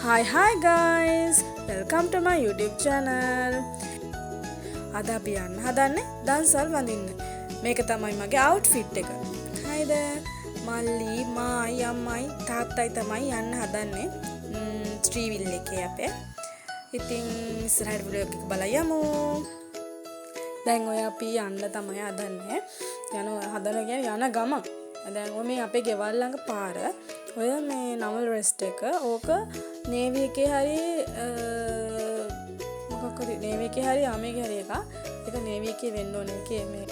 Hi guys, welcome to my YouTube channel. අද අපි යන්න හදන්නේ දන්සල් වඳින්න. මේක තමයි මගේ outfit එක. හයිද? මල්ලි, මායි, අම්මයි, තාත්තයි තමයි යන්න හදන්නේ. ත්‍රිවිල් එකේ අපේ. ඉතින් ඉස්සරහට vlog එක බලයමු. දැන් ඔය අපි යන්න තමයි හදන්නේ. හදන ගමන්. දැන් ඔය මේ අපේ ගෙවල් ළඟ පාර. ඔය මේ නවල් රෙස්ට් එක. ඕක නේවි එකේ හරි මොකක්ද නේවි එකේ හරි ආමේගේ හරි එක. ඒක නේවි එකේ වෙන්න ඕනේ එකේ මේ.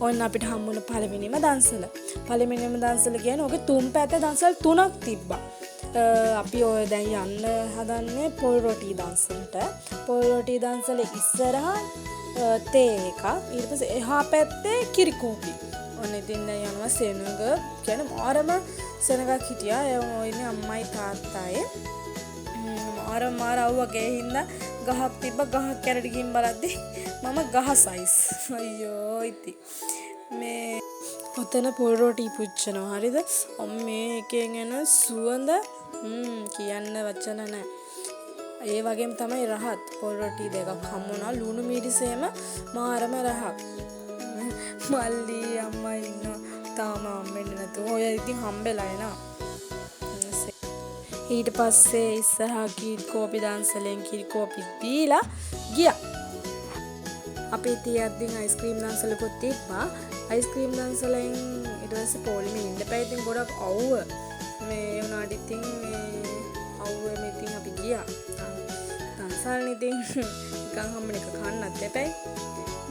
ඔන්න අපිට හම්බුන පළවෙනිම දන්සල. පළවෙනිම දන්සල කියන්නේ ඕකේ තුන් පැත්තේ දන්සල් තුනක් තිබ්බා. අපි ඔය දැන් යන්න හදන්නේ පොල් රොටි දන්සලට. පොල් රොටි දන්සල ඉස්සරහා තේ එක. ඊට පස්සේ එහා පැත්තේ කිරිකෝපි. ඔන්න ඉතින් දැන් යනවා සෙනඟ කියන්නේ මාරම සෙනඟක් හිටියා. ඒ ඉන්නේ අම්මයි තාත්තයි. මාර අවුවගේ හින්දා ගහක් තිබ්බ ගහක් කැරට ගිහින් බලද්දි මම ගහ සයිස්. අයියෝ ඉතින් මේ ඔතන පොල් රොටි පුච්චනවා. හරිද? මේ එකෙන් එන සුවඳ කියන්න වචන නැහැ. ඒ වගේම තමයි රහත් පොල් රොටි දෙකක් හම්බුණා. ලුණු මිරිසෙම මාරම රහක්. මල්ලි අම්මයි ඉන්නවා. තාම හම්බෙන්නේ නැතුව. ඔය ඉතින් හම්බෙලා එනවා. ඊට පස්සේ ඉස්සරහා කිරිකෝපි දන්සලෙන් කිරිකෝපි බීලා ගියා. අපි තියද්දි අයිස්ක්‍රීම් දන්සලකුත් තිබ්බා. අයිස්ක්‍රීම් දන්සලෙන් ඊට පස්සේ පොලිමේ ඉන්න බෑ. ඉතින් ගොඩක් අවුව මේ උනාට ඉතින් මේ අවුවේ මේ ඉතින් අපි ගියා. දන්සල්නේ ඉතින් නිකන් හම්බෙන එක කන්නත් එපැයි.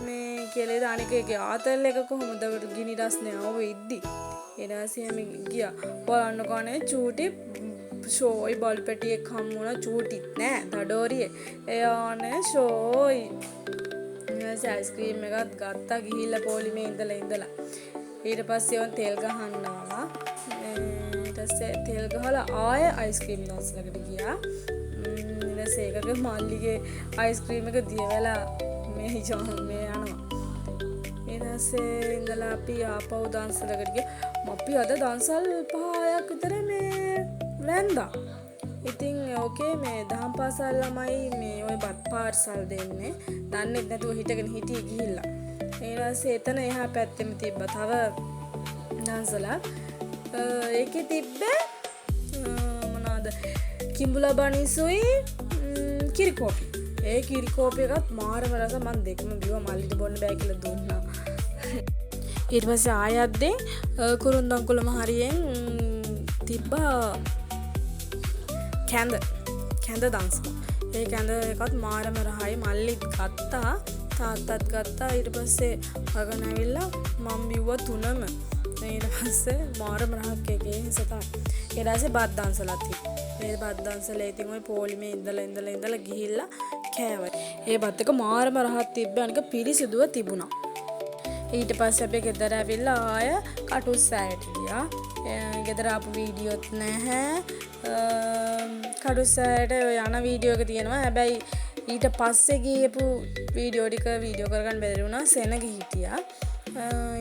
මේ කියලා දානික එකේ ආතල් එක කොහොමද ගිනි රස්නේ ආවේ ඉද්දි. ඊට පස්සේ අපි ගියා. බලන්න කනේ චූටි ෂෝයි බල් පැටියෙක් හම්බුණා. චූටිත් නෑ දඩෝරියේ. එයානේ ෂෝයි. ඊට අයිස්ක්‍රීම් එකත් ගත්තා ගිහිල්ලා පොලිමේ ඉඳලා. ඊට පස්සේ වන් තෙල් ගහන්න ආවා. ඊට පස්සේ තෙල් ගහලා ආය අයිස්ක්‍රීම් දන්සලකට ගියා. ඊට පස්සේ ඒකක මල්ලිගේ අයිස්ක්‍රීම් එක දියවලා මේ යනවා. ඊට පස්සේ ඉඳලා අපි ආපහු දන්සලකට ගියා. අපි අද දන්සල් 5-6ක් විතර මේ වැන්දා. ඉතින් ඕකේ මේ දහම් පාසල් ළමයි මේ ওই බත් පාර්සල් දෙන්නේ. දන්නේ නැතුව හිටගෙන හිටියේ ගිහිල්ලා. ඊට පස්සේ එතන එහා පැත්තෙම තිබ්බ තව දන්සලක්. ඒකේ තිබ්බේ මොනවාද? කිඹුලා බනිසුයි කිරිකෝපි. ඒ කිරිකෝපි එකත් මාරම රස. මම දෙකම බිව්වා. මල්ලිට බොන්න බෑ කියලා දුන්නා. ඊට පස්සේ ආයද්දේ කුරුන්දංකුලම හරියෙන් තිබ්බා කැඳ දන්සල. ඒ කැඳ එකත් මාරම රහයි. මල්ලිත් ගත්තා තාත්තත් ගත්තා. ඊට පස්සේ අගන ඇවිල්ලා මම බිව්වා තුනම. ඊට පස්සේ මාරම රහක් එකේ හිසතා. ඊට පස්සේ බත් දන්සලත් තිබ්බා. ඒ බත් දන්සලේ ඉතින් ওই පොලිමේ ඉඳලා ගිහිල්ලා කෑවා. ඒ බත් එක මාරම රහක් තිබ්බ. අනික පිරිසිදුව තිබුණා. ඊට පස්සේ අපි ගෙදර ඇවිල්ලා ආය කටුස්සෑයට ගියා. ගෙදර ආපු වීඩියෝත් නැහැ. කටුස්සෑයට යන වීඩියෝ එක තියෙනවා. හැබැයි ඊට පස්සේ ගියපු වීඩියෝ ටික වීඩියෝ කරගන්න බැරි වුණා. සෙනග හිටියා.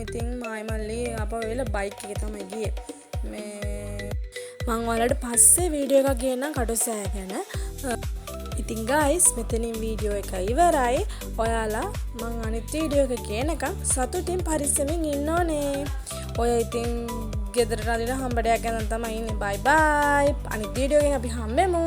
ඉතින් මායි මල්ලි ආපහු වෙලා බයික් එකේ තමයි ගියේ. මේ මම ඔයාලට පස්සේ වීඩියෝ එකක් ගේන්නම් කටුස්සෑය ගැන. ඉතින් guys මෙතනින් වීඩියෝ එක ඉවරයි. ඔයාලා මං අනිත් වීඩියෝ එක ගේනකම් සතුටින් පරිස්සමින් ඉන්න ඕනේ. ඔය ඉතින් ගෙදරට අදින හම්බඩයක් ගන්න තමයි ඉන්නේ. bye bye. අනිත් වීඩියෝ එකෙන් අපි හම්බෙමු.